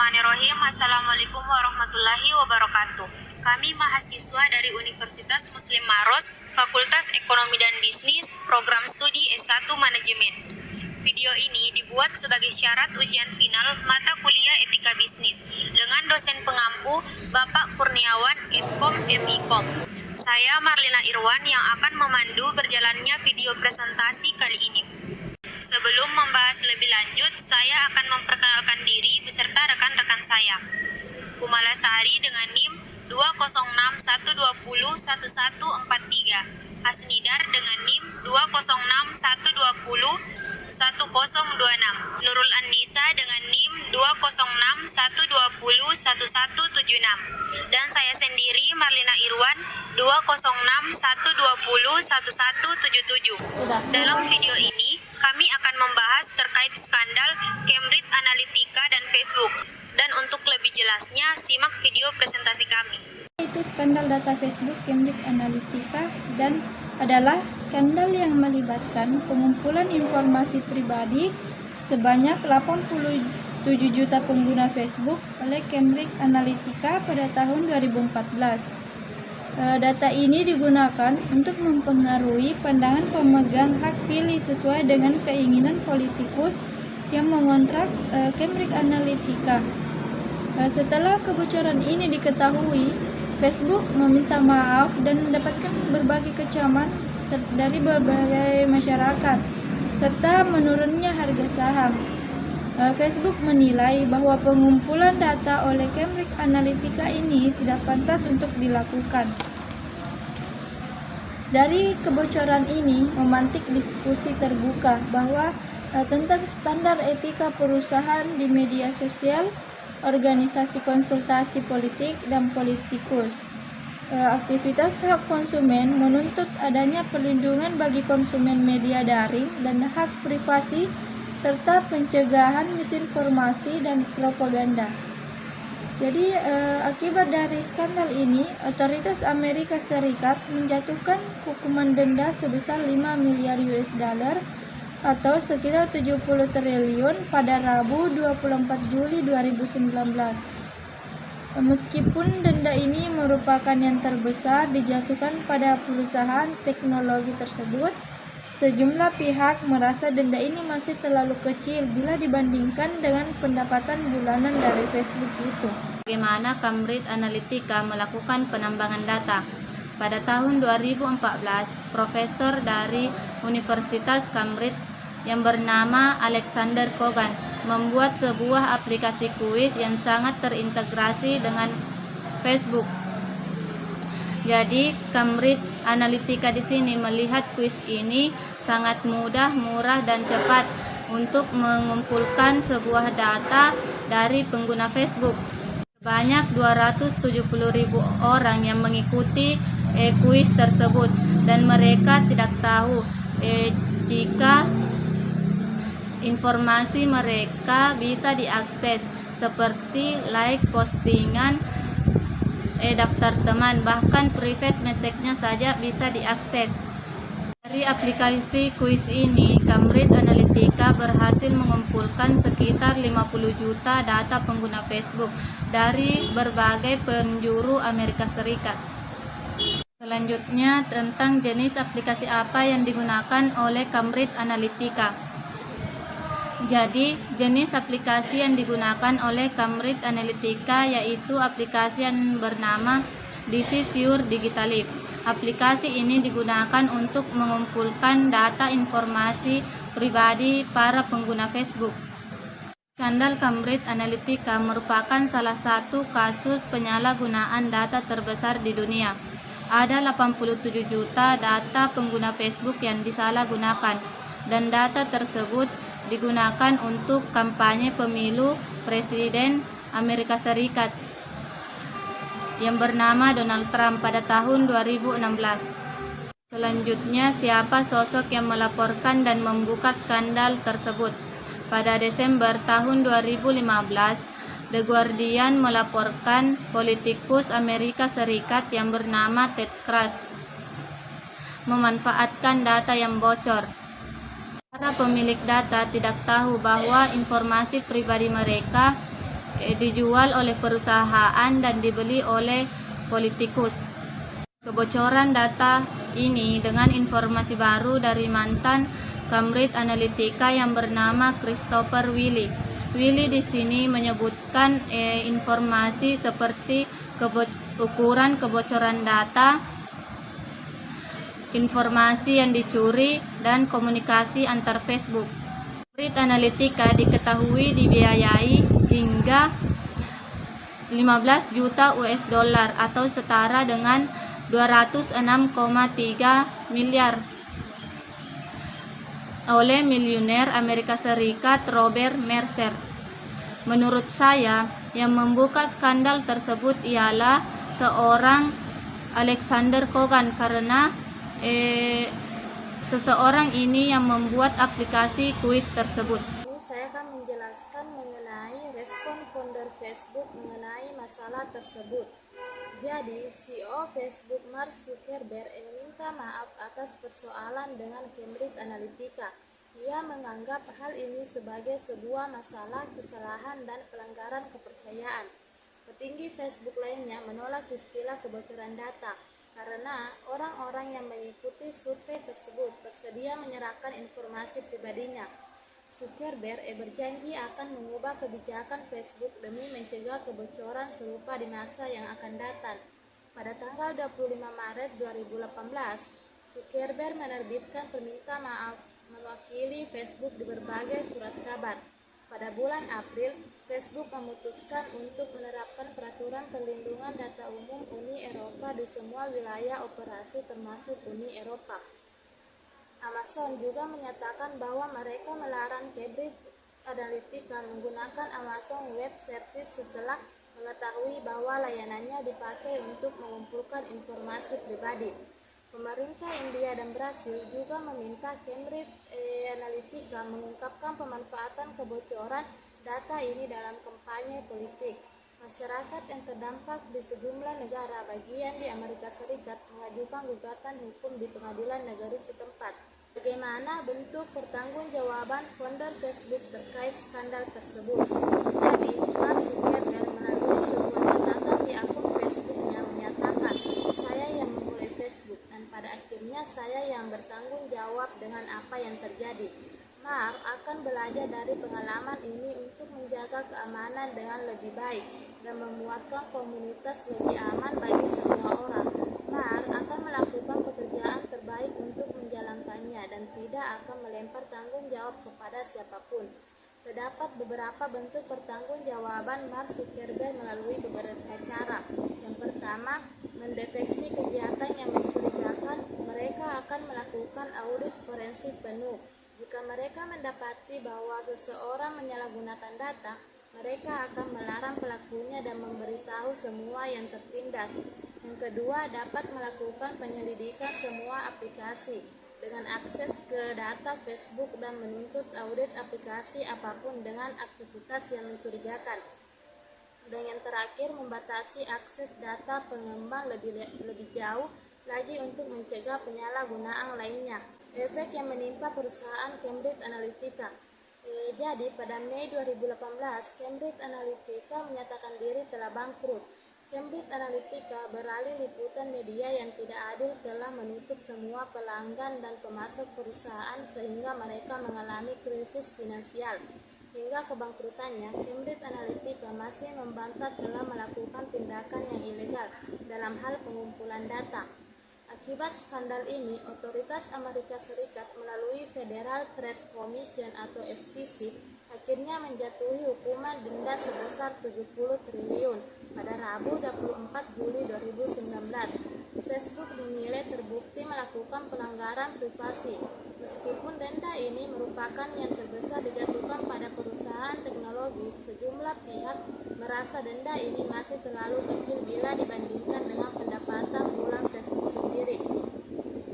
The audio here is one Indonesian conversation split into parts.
Bismillahirrahmanirrahim. Assalamualaikum warahmatullahi wabarakatuh. Kami mahasiswa dari Universitas Muslim Maros, Fakultas Ekonomi dan Bisnis, Program Studi S1 Manajemen. Video ini dibuat sebagai syarat ujian final mata kuliah Etika Bisnis dengan dosen pengampu Bapak Kurniawan Eskom MIKOM. Saya Marlina Irwan yang akan memandu berjalannya video presentasi kali ini. Sebelum membahas lebih lanjut, saya akan memperkenalkan diri beserta rekan-rekan saya. Kumalasari dengan NIM 20612011143. Hasnidar dengan NIM 20612011026. Nurul An-Nisa dengan NIM 20612011176. Dan saya sendiri Marlina Irwan 20612011177. Dalam video ini kami akan membahas terkait skandal Cambridge Analytica dan Facebook. Dan untuk lebih jelasnya, simak video presentasi kami. Itu skandal data Facebook Cambridge Analytica dan adalah skandal yang melibatkan pengumpulan informasi pribadi sebanyak 87 juta pengguna Facebook oleh Cambridge Analytica pada tahun 2014. Data ini digunakan untuk mempengaruhi pandangan pemegang hak pilih sesuai dengan keinginan politikus yang mengontrak Cambridge Analytica. Setelah kebocoran ini diketahui, Facebook meminta maaf dan mendapatkan berbagai kecaman dari berbagai masyarakat, serta menurunnya harga saham. Facebook menilai bahwa pengumpulan data oleh Cambridge Analytica ini tidak pantas untuk dilakukan. Dari kebocoran ini memantik diskusi terbuka bahwa tentang standar etika perusahaan di media sosial, organisasi konsultasi politik, dan politikus. Aktivitas hak konsumen menuntut adanya perlindungan bagi konsumen media daring dan hak privasi serta pencegahan misinformasi dan propaganda. Jadi akibat dari skandal ini, otoritas Amerika Serikat menjatuhkan hukuman denda sebesar 5 miliar US dollar atau sekitar 70 triliun pada Rabu 24 Juli 2019. Meskipun denda ini merupakan yang terbesar dijatuhkan pada perusahaan teknologi tersebut, sejumlah pihak merasa denda ini masih terlalu kecil bila dibandingkan dengan pendapatan bulanan dari Facebook itu. Bagaimana Cambridge Analytica melakukan penambangan data? Pada tahun 2014, profesor dari Universitas Cambridge yang bernama Alexander Kogan membuat sebuah aplikasi kuis yang sangat terintegrasi dengan Facebook. Jadi Cambridge Analytica di sini melihat kuis ini sangat mudah, murah, dan cepat untuk mengumpulkan sebuah data dari pengguna Facebook. Banyak 270.000 orang yang mengikuti kuis tersebut dan mereka tidak tahu jika informasi mereka bisa diakses seperti like postingan, daftar teman, bahkan private message-nya saja bisa diakses. Dari aplikasi kuis ini, Cambridge Analytica berhasil mengumpulkan sekitar 50 juta data pengguna Facebook dari berbagai penjuru Amerika Serikat. Selanjutnya tentang jenis aplikasi apa yang digunakan oleh Cambridge Analytica. Jadi, jenis aplikasi yang digunakan oleh Cambridge Analytica yaitu aplikasi yang bernama This is Your Digital Life. Aplikasi ini digunakan untuk mengumpulkan data informasi pribadi para pengguna Facebook. Skandal Cambridge Analytica merupakan salah satu kasus penyalahgunaan data terbesar di dunia. Ada 87 juta data pengguna Facebook yang disalahgunakan, dan data tersebut digunakan untuk kampanye pemilu Presiden Amerika Serikat yang bernama Donald Trump pada tahun 2016. Selanjutnya, siapa sosok yang melaporkan dan membuka skandal tersebut? Pada Desember tahun 2015, The Guardian melaporkan politikus Amerika Serikat yang bernama Ted Cruz memanfaatkan data yang bocor. Para pemilik data tidak tahu bahwa informasi pribadi mereka dijual oleh perusahaan dan dibeli oleh politikus. Kebocoran data ini dengan informasi baru dari mantan Cambridge Analytica yang bernama Christopher Wylie. Wylie di sini menyebutkan informasi seperti ukuran kebocoran data, informasi yang dicuri, dan komunikasi antar Facebook. Cambridge Analytica diketahui dibiayai hingga 15 juta US dollar atau setara dengan 206,3 miliar oleh miliuner Amerika Serikat Robert Mercer. Menurut saya, yang membuka skandal tersebut ialah seorang Alexander Kogan karena seseorang ini yang membuat aplikasi kuis tersebut. Ini saya akan menjelaskan mengenai respon founder Facebook mengenai masalah tersebut. Jadi, CEO Facebook Mark Zuckerberg meminta maaf atas persoalan dengan Cambridge Analytica. Ia menganggap hal ini sebagai sebuah masalah kesalahan dan pelanggaran kepercayaan. Petinggi Facebook lainnya menolak istilah kebocoran data karena orang-orang yang mengikuti survei tersebut bersedia menyerahkan informasi pribadinya. Zuckerberg berjanji akan mengubah kebijakan Facebook demi mencegah kebocoran serupa di masa yang akan datang. Pada tanggal 25 Maret 2018, Zuckerberg menerbitkan permintaan maaf mewakili Facebook di berbagai surat kabar. Pada bulan April, Facebook memutuskan untuk menerapkan peraturan perlindungan data umum Uni Eropa di semua wilayah operasi termasuk Uni Eropa. Amazon juga menyatakan bahwa mereka melarang Cambridge Analytica menggunakan Amazon Web Services setelah mengetahui bahwa layanannya dipakai untuk mengumpulkan informasi pribadi. Pemerintah India dan Brasil juga meminta Cambridge Analytica mengungkapkan pemanfaatan kebocoran data ini dalam kampanye politik. Masyarakat yang terdampak di sejumlah negara bagian di Amerika Serikat mengajukan gugatan hukum di pengadilan negeri setempat. Bagaimana bentuk pertanggungjawaban founder Facebook terkait skandal tersebut? Jadi, Mark Zuckerberg melalui sebuah catatan di akun Facebooknya menyatakan, "Saya yang memulai Facebook dan pada akhirnya saya yang bertanggung jawab dengan apa yang terjadi." Mark akan belajar dari pengalaman ini untuk menjaga keamanan dengan lebih baik dan memuatkan komunitas lebih aman bagi semua orang. Mark akan melakukan pekerjaan terbaik untuk menjalankannya dan tidak akan melempar tanggung jawab kepada siapapun. Terdapat beberapa bentuk pertanggungjawaban Mark Zuckerberg melalui beberapa cara. Yang pertama, mendeteksi kegiatan yang mencurigakan. Mereka akan melakukan audit forensik penuh. Jika mereka mendapati bahwa seseorang menyalahgunakan data, mereka akan melarang pelakunya dan memberitahu semua yang tertindas. Yang kedua, dapat melakukan penyelidikan semua aplikasi dengan akses ke data Facebook dan menuntut audit aplikasi apapun dengan aktivitas yang mencurigakan. Dan yang terakhir, membatasi akses data pengembang lebih jauh lagi untuk mencegah penyalahgunaan lainnya. Efek yang menimpa perusahaan Cambridge Analytica. Jadi pada Mei 2018, Cambridge Analytica menyatakan diri telah bangkrut. Cambridge Analytica beralih liputan media yang tidak adil telah menutup semua pelanggan dan pemasok perusahaan sehingga mereka mengalami krisis finansial. Hingga kebangkrutannya, Cambridge Analytica masih membantah telah melakukan tindakan yang ilegal dalam hal pengumpulan data. Akibat skandal ini, otoritas Amerika Serikat melalui Federal Trade Commission atau FTC akhirnya menjatuhi hukuman denda sebesar 70 triliun pada Rabu 24 Juli 2019. Facebook dinilai terbukti melakukan pelanggaran privasi. Meskipun denda ini merupakan yang terbesar dijatuhkan pada perusahaan teknologi, sejumlah pihak merasa denda ini masih terlalu kecil bila dibandingkan dengan pendapatan bulan Facebook sendiri.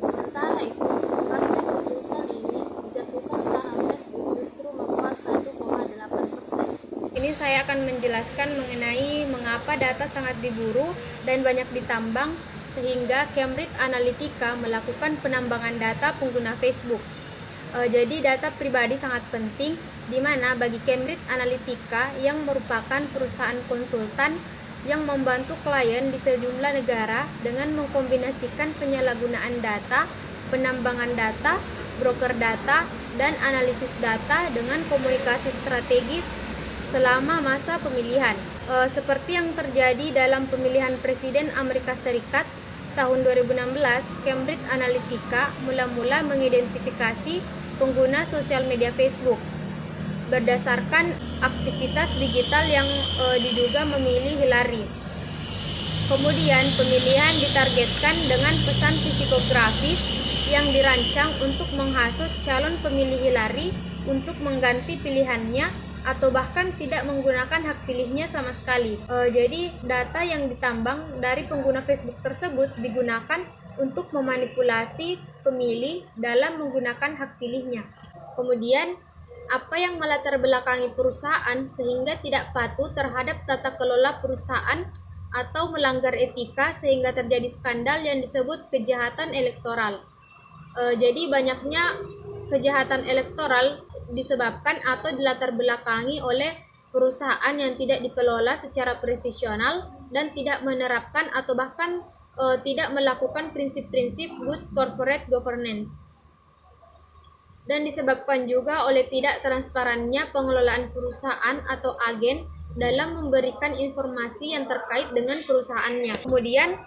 Sementara itu, pasca putusan ini, dijatuhkan saham Facebook justru menguat 1,8%. Ini saya akan menjelaskan mengenai mengapa data sangat diburu dan banyak ditambang sehingga Cambridge Analytica melakukan penambangan data pengguna Facebook. Jadi data pribadi sangat penting di mana bagi Cambridge Analytica yang merupakan perusahaan konsultan yang membantu klien di sejumlah negara dengan mengkombinasikan penyalahgunaan data, penambangan data, broker data, dan analisis data dengan komunikasi strategis selama masa pemilihan. Seperti yang terjadi dalam pemilihan Presiden Amerika Serikat tahun 2016, Cambridge Analytica mula-mula mengidentifikasi pengguna sosial media Facebook berdasarkan aktivitas digital yang diduga memilih Hillary. Kemudian pemilihan ditargetkan dengan pesan psikografis yang dirancang untuk menghasut calon pemilih Hillary untuk mengganti pilihannya atau bahkan tidak menggunakan hak pilihnya sama sekali. Jadi data yang ditambang dari pengguna Facebook tersebut digunakan untuk memanipulasi pemilih dalam menggunakan hak pilihnya. Kemudian apa yang melatar belakangi perusahaan sehingga tidak patuh terhadap tata kelola perusahaan atau melanggar etika sehingga terjadi skandal yang disebut kejahatan elektoral. Jadi banyaknya kejahatan elektoral disebabkan atau dilatar belakangi oleh perusahaan yang tidak dikelola secara profesional dan tidak menerapkan atau bahkan tidak melakukan prinsip-prinsip good corporate governance. Dan disebabkan juga oleh tidak transparannya pengelolaan perusahaan atau agen dalam memberikan informasi yang terkait dengan perusahaannya. Kemudian,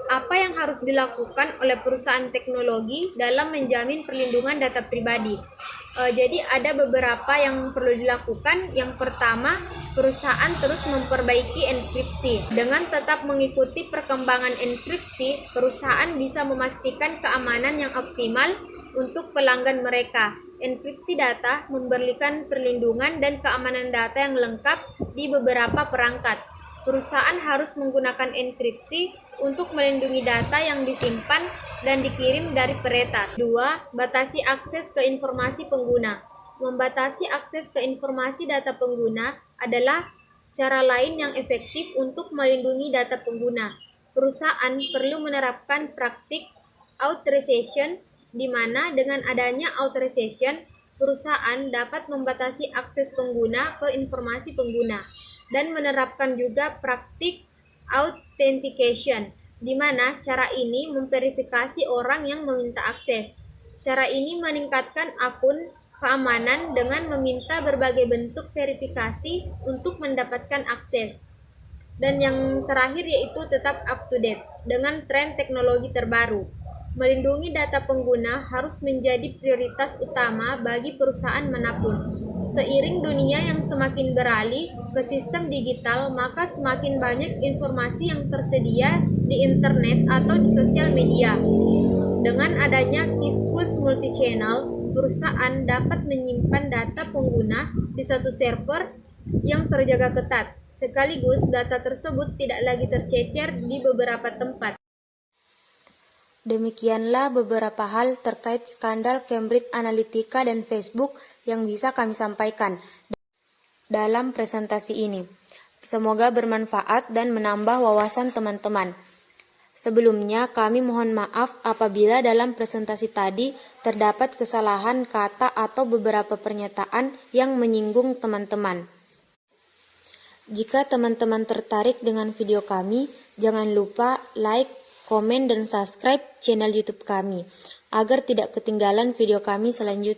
apa yang harus dilakukan oleh perusahaan teknologi dalam menjamin perlindungan data pribadi? Jadi ada beberapa yang perlu dilakukan. Yang pertama, perusahaan terus memperbaiki enkripsi. Dengan tetap mengikuti perkembangan enkripsi, perusahaan bisa memastikan keamanan yang optimal untuk pelanggan mereka. Enkripsi data memberikan perlindungan dan keamanan data yang lengkap di beberapa perangkat. Perusahaan harus menggunakan enkripsi untuk melindungi data yang disimpan dan dikirim dari peretas. 2. Batasi akses ke informasi pengguna. Membatasi akses ke informasi data pengguna adalah cara lain yang efektif untuk melindungi data pengguna. Perusahaan perlu menerapkan praktik authorization di mana dengan adanya authorization, perusahaan dapat membatasi akses pengguna ke informasi pengguna dan menerapkan juga praktik authentication, di mana cara ini memverifikasi orang yang meminta akses. Cara ini meningkatkan akun keamanan dengan meminta berbagai bentuk verifikasi untuk mendapatkan akses. Dan yang terakhir yaitu tetap up to date dengan tren teknologi terbaru. Melindungi data pengguna harus menjadi prioritas utama bagi perusahaan manapun. Seiring dunia yang semakin beralih ke sistem digital, maka semakin banyak informasi yang tersedia di internet atau di sosial media. Dengan adanya Kiskus multi-channel, perusahaan dapat menyimpan data pengguna di satu server yang terjaga ketat. Sekaligus data tersebut tidak lagi tercecer di beberapa tempat. Demikianlah beberapa hal terkait skandal Cambridge Analytica dan Facebook yang bisa kami sampaikan dalam presentasi ini. Semoga bermanfaat dan menambah wawasan teman-teman. Sebelumnya, kami mohon maaf apabila dalam presentasi tadi terdapat kesalahan kata atau beberapa pernyataan yang menyinggung teman-teman. Jika teman-teman tertarik dengan video kami, jangan lupa like, komen, dan subscribe channel YouTube kami, agar tidak ketinggalan video kami selanjutnya.